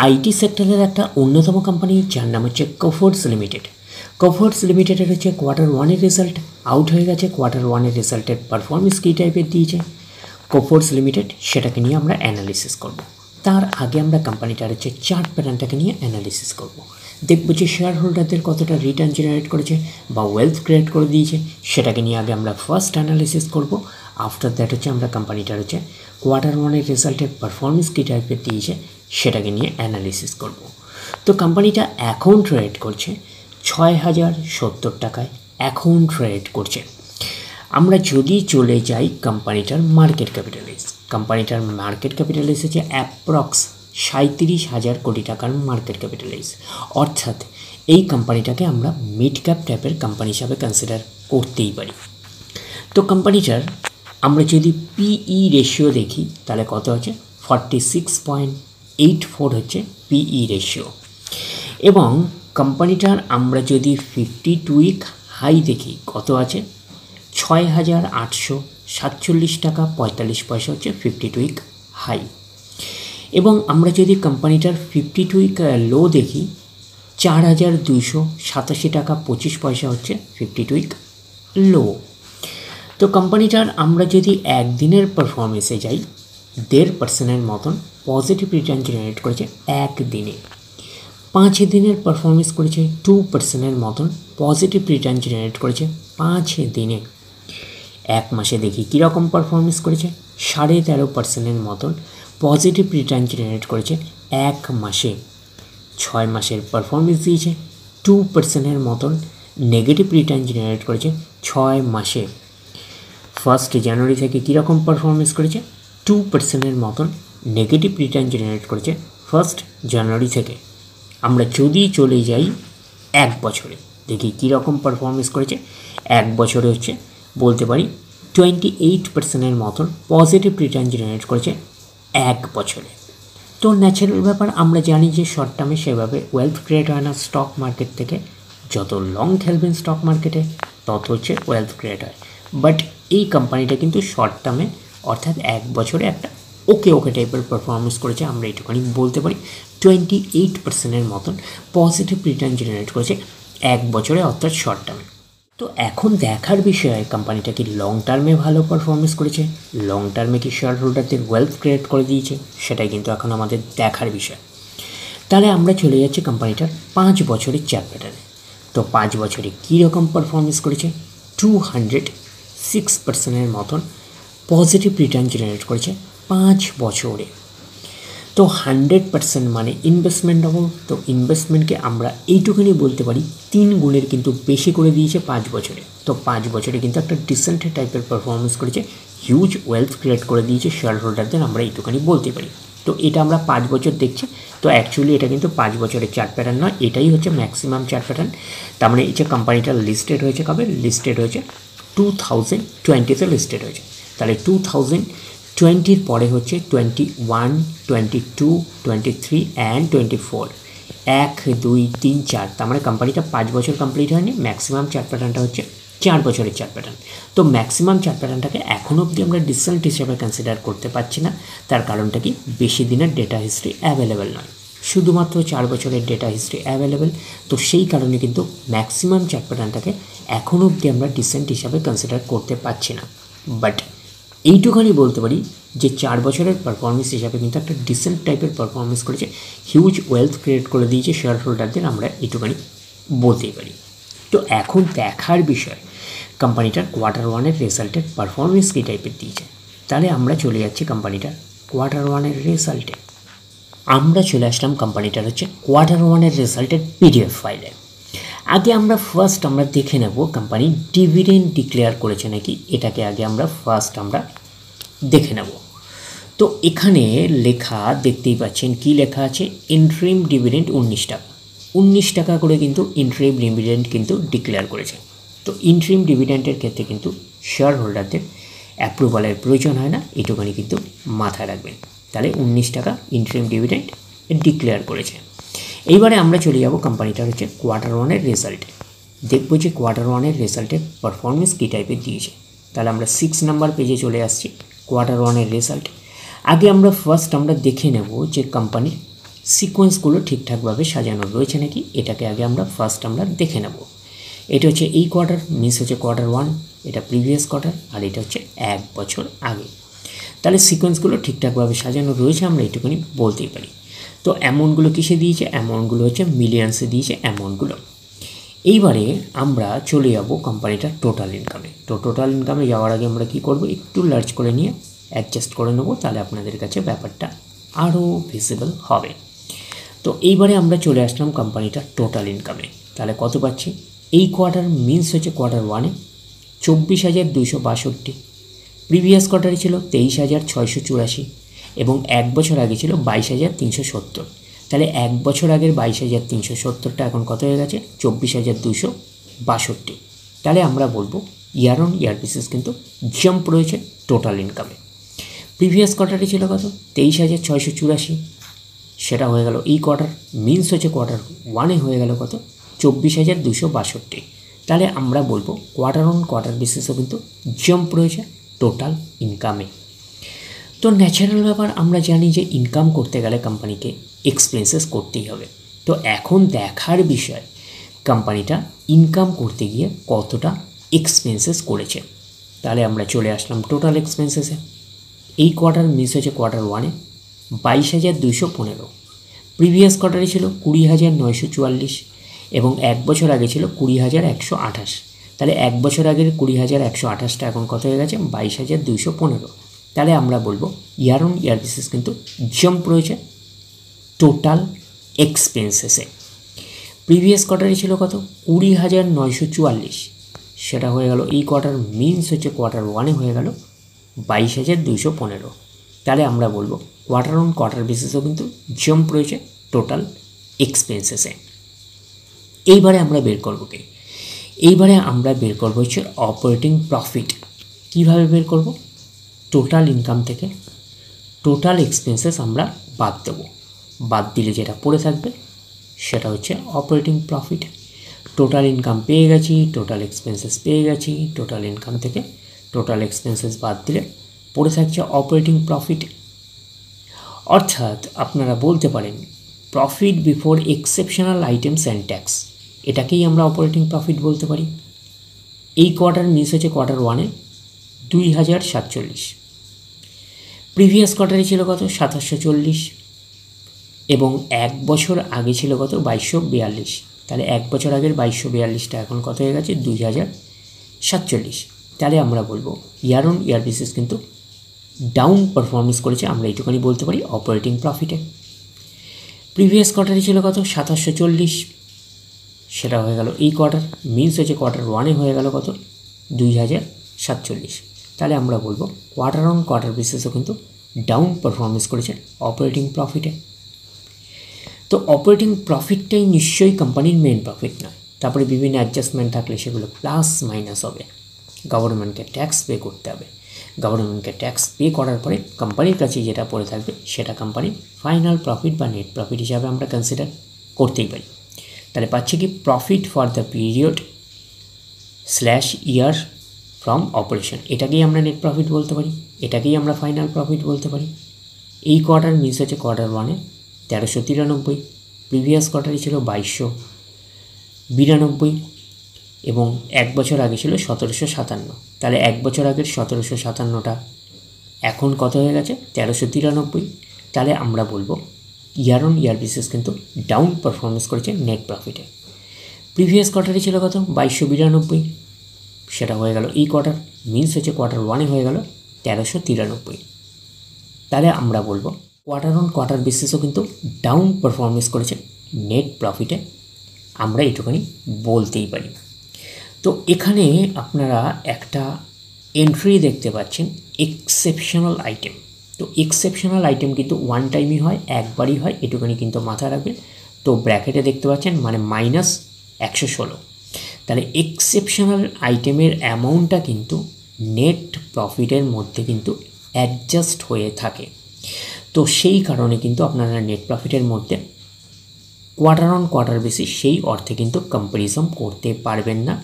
IT সেক্টরের একটা অন্যতম কোম্পানি যার নাম হচ্ছে কোফোর্জ লিমিটেড। কোফোর্জ লিমিটেডের হচ্ছে কোয়ার্টার ওয়ানের রেজাল্ট আউট হয়ে গেছে। কোয়ার্টার ওয়ানের রেজাল্টের পারফরমেন্স কী টাইপের দিয়েছে কোফোর্জ লিমিটেড, সেটাকে নিয়ে আমরা অ্যানালিসিস করব। তার আগে আমরা কোম্পানিটার হচ্ছে চার্ট প্যাটার্নটাকে নিয়ে অ্যানালিসিস করব। দেখব যে শেয়ার হোল্ডারদের কতটা রিটার্ন জেনারেট করেছে বা ওয়েলথ ক্রিয়েট করে দিয়েছে, সেটাকে নিয়ে আগে আমরা ফার্স্ট অ্যানালিসিস করব। আফটার দ্যাট হচ্ছে আমরা কোম্পানিটার হচ্ছে কোয়ার্টার ওয়ানের রেজাল্টের পারফরমেন্স কী টাইপের দিয়েছে সেটাকে নিয়ে অ্যানালিসিস করব। তো কোম্পানিটা এখন ট্রেড করছে 6070 টাকায় এখন ট্রেড করছে। আমরা যদি চলে যাই কোম্পানিটার মার্কেট ক্যাপিটালাইজ, কোম্পানিটার মার্কেট ক্যাপিটালাইজ হচ্ছে অ্যাপ্রক্স 37,000 কোটি টাকার মার্কেট ক্যাপিটালাইজ। অর্থাৎ এই কোম্পানিটাকে আমরা মিড ক্যাপ টাইপের কোম্পানি হিসাবে কনসিডার করতেই পারি। তো কোম্পানিটার আমরা যদি পিই রেশিও দেখি তাহলে কত আছে 46.84 হচ্ছে পিই রেশিও। এবং কোম্পানিটার আমরা যদি 52 উইক হাই দেখি কত আছে 6,847 টাকা 45 পয়সা হচ্ছে 52 উইক হাই। এবং আমরা যদি কোম্পানিটার 52 উইক লো দেখি 4,287 টাকা 25 পয়সা হচ্ছে 52 উইক লো। তো কোম্পানিটার আমরা যদি একদিনের পারফরমেন্সে যাই 1.5% মতন পজিটিভ রিটার্ন জেনারেট করেছে একদিনে। 5 দিনের পারফরমেন্স করেছে 2% মতন পজিটিভ রিটার্ন জেনারেট করেছে 5 দিনে। এক মাসে দেখি কীরকম পারফরমেন্স করেছে 13.5% মতন পজিটিভ রিটার্ন জেনারেট করেছে এক মাসে। 6 মাসের পারফরমেন্স দিয়েছে 2% মতন নেগেটিভ রিটার্ন জেনারেট করেছে 6 মাসে। 1 জানুয়ারি থেকে কীরকম পারফরমেন্স করেছে 2% মতন নেগেটিভ রিটার্ন জেনারেট করেছে 1 জানুয়ারি থেকে। আমরা যদি চলে যাই এক বছরে দেখি কীরকম পারফরমেন্স করেছে, এক বছরে হচ্ছে বলতে পারি 28% মতন পজিটিভ রিটার্ন জেনারেট করেছে এক বছরে। তো ন্যাচারাল ব্যাপার, আমরা জানি যে শর্ট টার্মে সেভাবে ওয়েলথ ক্রিয়েট হয় না স্টক মার্কেট থেকে। যত লং খেলবেন স্টক মার্কেটে তত হচ্ছে ওয়েলথ ক্রিয়েট হয়। বাট এই কোম্পানিটা কিন্তু শর্ট টার্মে অর্থাৎ এক বছরে একটা ওকে টাইপের পারফরমেন্স করেছে, আমরা এইটুখানি বলতে পারি। 28% মতন পজিটিভ রিটার্ন জেনারেট করেছে এক বছরে অর্থাৎ শর্ট টার্মে। তো এখন দেখার বিষয় কোম্পানিটা কি লং টার্মে ভালো পারফরমেন্স করেছে, লং টার্মে কি শেয়ার হোল্ডারদের ওয়েলথ ক্রিয়েট করে দিয়েছে, সেটাই কিন্তু এখন আমাদের দেখার বিষয়। তাহলে আমরা চলে যাচ্ছি কোম্পানিটার 5 বছরের চার্ট প্যাটার্নে। তো 5 বছরে কীরকম পারফরমেন্স করেছে 206% মতন পজিটিভ রিটার্ন জেনারেট করেছে 5 বছরে। তো 100% মানে ইনভেস্টমেন্ট ডবল। তো ইনভেস্টমেন্টকে আমরা এইটুকুনি বলতে পারি 3 গুণের কিন্তু বেশি করে দিয়েছে 5 বছরে। তো 5 বছরে কিন্তু একটা ডিসেন্ট টাইপের পারফরমেন্স করেছে, হিউজ ওয়েলথ ক্রিয়েট করে দিয়েছে শেয়ার হোল্ডারদের, আমরা এইটুকুনি বলতে পারি। তো এটা আমরা 5 বছর দেখছি। তো অ্যাকচুয়ালি এটা কিন্তু 5 বছরের চার্ট প্যাটার্ন নয়, এটাই হচ্ছে ম্যাক্সিমাম চার্ট প্যাটার্ন। তার মানে এই যে কোম্পানিটা লিস্টেড হয়েছে কবে, লিস্টেড হয়েছে 2020-তে লিস্টেড হয়েছে। তাহলে 2020-র পরে হচ্ছে 21, 22, 23 অ্যান্ড 24, 1, 2, 3, 4। তার মানে কোম্পানিটা 5 বছর কমপ্লিট হয়নি। ম্যাক্সিমাম চার্ট প্যাটার্নটা হচ্ছে 4 বছরের চার্ট প্যাটার্ন। তো ম্যাক্সিমাম চার্ট প্যাটার্নটাকে এখনও অবধি আমরা ডিসেন্ট হিসেবে কনসিডার করতে পারছি না। তার কারণটা কি, বেশি দিনের ডেটা হিস্ট্রি অ্যাভেলেবেল নয়, শুধুমাত্র 4 বছরের ডেটা হিস্ট্রি অ্যাভেলেবেল। তো সেই কারণে কিন্তু ম্যাক্সিমাম চার্ট প্যাটার্নটাকে এখনও অবধি আমরা ডিসেন্ট হিসাবে কনসিডার করতে পারছি না। বাট এইটুখানি বলতে পারি যে 4 বছরের পারফরমেন্স হিসাবে কিন্তু একটা ডিসেন্ট টাইপের পারফরমেন্স করেছে, হিউজ ওয়েলথ ক্রিয়েট করে দিয়েছে শেয়ার হোল্ডারদের, আমরা এইটুখানি বলতেই পারি। তো এখন দেখার বিষয় কোম্পানিটার কোয়ার্টার ওয়ানের রেজাল্টের পারফরমেন্স কী টাইপের দিয়েছে। তাহলে আমরা চলে যাচ্ছি কোম্পানিটার কোয়ার্টার ওয়ানের রেজাল্টে। আমরা চলে আসলাম কোম্পানিটার হচ্ছে কোয়ার্টার ওয়ানের রেজাল্টের পিডিএফ ফাইলে। আগে আমরা ফার্স্ট দেখে নেব কোম্পানি ডিভিডেন্ড ডিক্লেয়ার করেছে নাকি, এটাকে আগে আমরা দেখে নেব। তো এখানে লেখা দেখতেই পাচ্ছেন, কি লেখা আছে, ইন্টারিম ডিভিডেন্ড 19 টাকা, 19 টাকা করে কিন্তু ইন্টারিম ডিভিডেন্ড কিন্তু ডিক্লেয়ার করেছে। তো ইন্টারিম ডিভিডেন্ডের ক্ষেত্রে কিন্তু শেয়ার হোল্ডারদের অ্যাপ্রুভালের প্রয়োজন হয় না, এটুখানি কিন্তু মাথায় রাখবেন। তাহলে 19 টাকা ইন্টারিম ডিভিডেন্ড ডিক্লেয়ার করেছে। এইবারে আমরা চলে যাব কোম্পানিটার হচ্ছে কোয়ার্টার ওয়ানের রেজাল্টে, দেখব যে কোয়ার্টার ওয়ানের রেজাল্টের পারফরমেন্স কী টাইপের দিয়েছে। তাহলে আমরা 6 নাম্বার পেজে চলে আসছি কোয়ার্টার ওয়ানের রেজাল্ট। আগে আমরা ফার্স্ট দেখে নেব যে কোম্পানির সিকোয়েন্সগুলো ঠিকঠাকভাবে সাজানো রয়েছে নাকি এটাকে আগে আমরা ফার্স্ট দেখে নেব। এটা হচ্ছে এই কোয়ার্টার, মিস হচ্ছে Q1, এটা প্রিভিয়াস কোয়ার্টার, আর এটা হচ্ছে 1 বছর আগে। তাহলে সিকোয়েন্সগুলো ঠিকঠাকভাবে সাজানো রয়েছে আমরা এইটুকুনি বলতেই পারি। তো অ্যামাউন্টগুলো কিসে দিয়েছে? অ্যামাউন্টগুলো হচ্ছে মিলিয়ন্সে দিয়েছে অ্যামাউন্টগুলো। এইবারে আমরা চলে যাব কোম্পানিটার টোটাল ইনকামে। তো টোটাল ইনকামে যাওয়ার আগে আমরা কি করব, একটু লার্জ করে নিয়ে অ্যাডজাস্ট করে নেব, তাহলে আপনাদের কাছে ব্যাপারটা আরও ভিজিবল হবে। তো এইবারে আমরা চলে আসলাম কোম্পানিটার টোটাল ইনকামে। তাহলে কত পাচ্ছি? এই কোয়ার্টার মিন্স হচ্ছে Q1-এ 24,262, প্রিভিয়াস কোয়ার্টারে ছিল 23,684 এবং 1 বছর আগে ছিল 22,370। তাহলে 1 বছর আগের 22,370টা এখন কত হয়ে গেছে? 24,262। তাহলে আমরা বলবো ইয়ার অন ইয়ার বেসিস কিন্তু জাম্প রয়েছে টোটাল ইনকামে। প্রিভিয়াস কোয়ার্টারে ছিল কত? 23,684, সেটা হয়ে গেল এই কোয়ার্টার, মিন্স হচ্ছে Q1-এ হয়ে গেল কত? 24,262। তাহলে আমরা বলবো কোয়ার্টার অন কোয়ার্টার বেসিসও কিন্তু জাম্প রয়েছে টোটাল ইনকামে। তো ন্যাচারাল ব্যাপার, আমরা জানি যে ইনকাম করতে গেলে কোম্পানিকে এক্সপেন্সেস করতেই হবে। তো এখন দেখার বিষয় কোম্পানিটা ইনকাম করতে গিয়ে কতটা এক্সপেন্সেস করেছে। তাহলে আমরা চলে আসলাম টোটাল এক্সপেন্সেসে। এই কোয়ার্টার মিস হয়েছে Q1-এ 22,215, প্রিভিয়াস কোয়ার্টারে ছিল 20,944 এবং 1 বছর আগে ছিল 20,128। তাহলে 1 বছর আগের 20,128টা এখন কত হয়ে গেছে? 22,215। তাহলে আমরা বলবো ইয়ার অন ইয়ার বেসিস কিন্তু জাম্প রয়েছে টোটাল এক্সপেন্সেসে। প্রিভিয়াস কোয়ার্টারে ছিল কত? 20,944, সেটা হয়ে গেল এই কোয়ার্টার, মিন্স হচ্ছে Q1-এ হয়ে গেল 22,215। তাহলে আমরা বলবো কোয়ার্টার অন কোয়ার্টার বেসিসও কিন্তু জাম্প রয়েছে টোটাল এক্সপেন্সেসে। এইবারে আমরা বের করবো কি? এইবারে আমরা বের করবো হচ্ছে অপারেটিং প্রফিট। কীভাবে বের করব? টোটাল ইনকাম থেকে টোটাল এক্সপেন্সেস আমরা বাদ দেবো, বাদ দিলে যেটা পড়ে থাকবে সেটা হচ্ছে অপারেটিং প্রফিট। টোটাল ইনকাম পেয়ে গেছি, টোটাল এক্সপেন্সেস পেয়ে গেছি, টোটাল ইনকাম থেকে টোটাল এক্সপেন্সেস বাদ দিলে পড়ে থাকছে অপারেটিং প্রফিট। অর্থাৎ আপনারা বলতে পারেন profit before exceptional items and tax, এটাকেই আমরা অপারেটিং প্রফিট বলতে পারি। এই কোয়ার্টার মিস হচ্ছে Q1-এ 2,047, প্রিভিয়াস কোয়ার্টারে ছিল কত? 2,740 এবং 1 বছর আগে ছিল কত? 2,242। তাহলে 1 বছর আগের 2,242টা এখন কত হয়ে গেছে? 2,047। তাহলে আমরা বলবো ইয়ার অন ইয়ার বেসিস কিন্তু ডাউন পারফরমেন্স করেছে, আমরা এইটুখানি বলতে পারি অপারেটিং প্রফিটে। প্রিভিয়াস কোয়ার্টারে ছিল কত? 2,740, সেটা হয়ে গেল এই কোয়ার্টার, মিন্স হচ্ছে Q1-এ হয়ে গেল কত? 2,047। তাহলে আমরা বলবো কোয়ার্টার অন কোয়ার্টার বেসিসও কিন্তু ডাউন পারফরমেন্স করেছে অপারেটিং প্রফিটে। তো অপারেটিং প্রফিটটাই নিশ্চয়ই কোম্পানির মেন প্রফিট নয়, তারপরে বিভিন্ন অ্যাডজাস্টমেন্ট থাকলে সেগুলো প্লাস মাইনাস হবে। গভর্নমেন্টকে ট্যাক্স পে করতে হবে, গভর্নমেন্টকে ট্যাক্স পে করার পরে কোম্পানির কাছে যেটা পড়ে থাকবে সেটা কোম্পানির ফাইনাল প্রফিট বা নেট প্রফিট হিসাবে আমরা কনসিডার করতেই পারি। তাহলে পাচ্ছি কি? Profit for the period / year from operation, এটাকেই আমরা নেট প্রফিট বলতে পারি, এটাকেই আমরা ফাইনাল প্রফিট বলতে পারি। এই কোয়ার্টার মিস হচ্ছে Q1-এ 1,393, প্রিভিয়াস কোয়ার্টারে ছিল 2,292 এবং 1 বছর আগে ছিল 1,757। তাহলে 1 বছর আগের 1,757টা এখন কত হয়ে গেছে? 1,393। তাহলে আমরা বলবো ইয়ার অন ইয়ার বেসিস কিন্তু ডাউন পারফরমেন্স করেছে নেট প্রফিটে। প্রিভিয়াস কোয়ার্টারে ছিল কত? 2,292, সেটা হয়ে গেল এই কোয়ার্টার, মিন্স হচ্ছে Q1-এ হয়ে গেল 1,393। তাহলে আমরা বলবো কোয়ার্টার অন কোয়ার্টার বেসিসও কিন্তু ডাউন পারফরমেন্স করেছে নেট প্রফিটে, আমরা এইটুখানি বলতেই পারি। তো এখানে আপনারা একটা এন্ট্রি দেখতে পাচ্ছেন এক্সেপশনাল আইটেম। তো এক্সেপশনাল আইটেম কিন্তু ওয়ান টাইমই হয়, একবারই হয়, এটুখানি কিন্তু মাথায় রাখবেন। তো ব্র্যাকেটে দেখতে পাচ্ছেন মানে -116। তাহলে এক্সেপশনাল আইটেমের অ্যামাউন্টটা কিন্তু নেট প্রফিটের মধ্যে কিন্তু অ্যাডজাস্ট হয়ে থাকে। তো সেই কারণে কিন্তু আপনারা নেট প্রফিটের মধ্যে কোয়ার্টার অন কোয়ার্টার বেসিস সেই অর্থে কিন্তু কম্প্যারিজন করতে পারবেন না,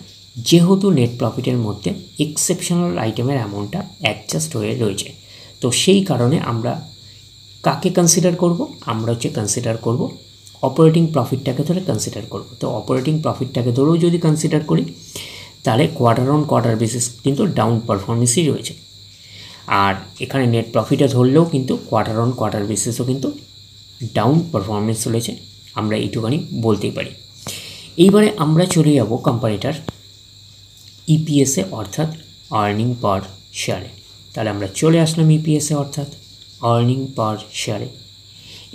যেহেতু নেট প্রফিটের মধ্যে এক্সেপশনাল আইটেমের অ্যামাউন্টটা অ্যাডজাস্ট হয়ে রয়েছে। তো সেই কারণে আমরা কাকে কনসিডার করব? আমরা হচ্ছে কনসিডার করব অপারেটিং প্রফিটটাকে ধরে কনসিডার করব। তো অপারেটিং প্রফিটটাকে ধরেও যদি কনসিডার করি তাহলে কোয়ার্টার অন কোয়ার্টার বেসিস কিন্তু ডাউন পারফরমেন্সই রয়েছে। আর এখানে নেট প্রফিটে ধরলেও কিন্তু কোয়ার্টার অন কোয়ার্টার বেসিসও কিন্তু ডাউন পারফরমেন্স রয়েছে, আমরা এইটুখানি বলতেই পারি। এইবারে আমরা চলে যাব কম্পারেটার ইপিএসে অর্থাৎ আর্নিং পার শেয়ারে। তাহলে আমরা চলে আসলাম ইপিএসে অর্থাৎ আর্নিং পার শেয়ারে।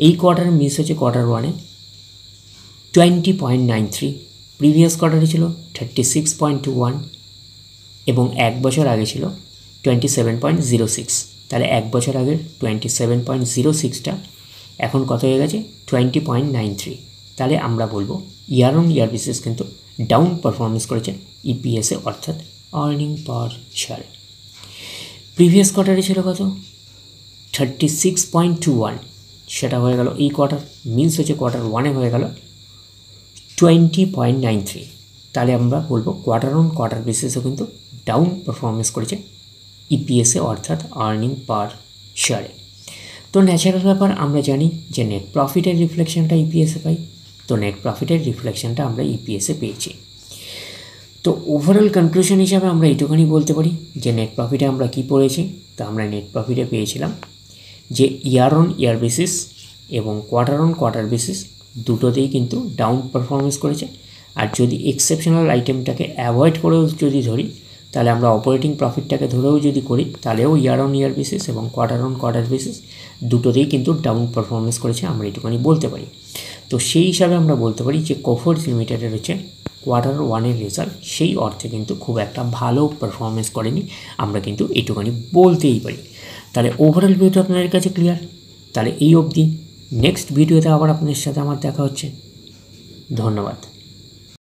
এই কোয়ার্টার মিস হচ্ছে কোয়ার্টার ওয়ানে 20.93, প্রিভিয়াস কোয়ার্টারে ছিল 36.21 এবং এক বছর আগে ছিল 27.06। তাহলে এক বছর আগের 27.06টা এখন কত হয়ে গেছে 20.93। তাহলে আমরা বলবো ইয়ার অন ইয়ার বেসিস কিন্তু ডাউন পারফরমেন্স করেছে ইপিএসে অর্থাৎ আর্নিং পার শেয়ারে। প্রিভিয়াস কোয়ার্টারে ছিল কত 36.21, সেটা হয়ে গেল এই কোয়ার্টার, মিনস হচ্ছে কোয়ার্টার ওয়ানে হয়ে গেল 20.93। তাহলে আমরা বলবো কোয়ার্টার অন কোয়ার্টার বেসিসও কিন্তু ডাউন পারফরমেন্স করেছে ইপিএসে অর্থাৎ আর্নিং পার শেয়ারে। তো ন্যাচারাল ব্যাপার, আমরা জানি যে নেট প্রফিটের রিফ্লেকশনটা ইপিএসে পাই, তো নেট প্রফিটের রিফ্লেকশনটা আমরা ইপিএসে পেয়েছি। তো ওভারঅল কনক্লুশন হিসাবে আমরা এইটুখানি বলতে পারি যে নেট প্রফিটে আমরা কি পড়েছি। তো আমরা নেট প্রফিটে পেয়েছিলাম যে ইয়ার অন ইয়ার বেসিস এবং কোয়ার্টার অন কোয়ার্টার বেসিস দুটোতেই কিন্তু ডাউন পারফরমেন্স করেছে। আর যদি এক্সেপশনাল আইটেমটাকে অ্যাভয়েড করেও যদি ধরি তাহলে আমরা অপারেটিং প্রফিটটাকে ধরেও যদি করি তাহলেও ইয়ার অন ইয়ার বেসিস এবং কোয়ার্টার অন কোয়ার্টার বেসিস দুটোতেই কিন্তু ডাউন পারফরমেন্স করেছে, আমরা এইটুখানি বলতে পারি। তো সেই হিসাবে আমরা বলতে পারি যে কোফোর্জ লিমিটেডের হচ্ছে কোয়ার্টার ওয়ানের রেজাল্ট সেই অর্থে কিন্তু খুব একটা ভালো পারফরমেন্স করেনি, আমরা কিন্তু এইটুখানি বলতেই পারি। তাহলে ওভারঅল ভিউটা আপনাদের কাছে ক্লিয়ার। তাহলে এই অবধি, নেক্সট ভিডিওতে আবার আপনাদের সাথে আমার দেখা হচ্ছে। ধন্যবাদ।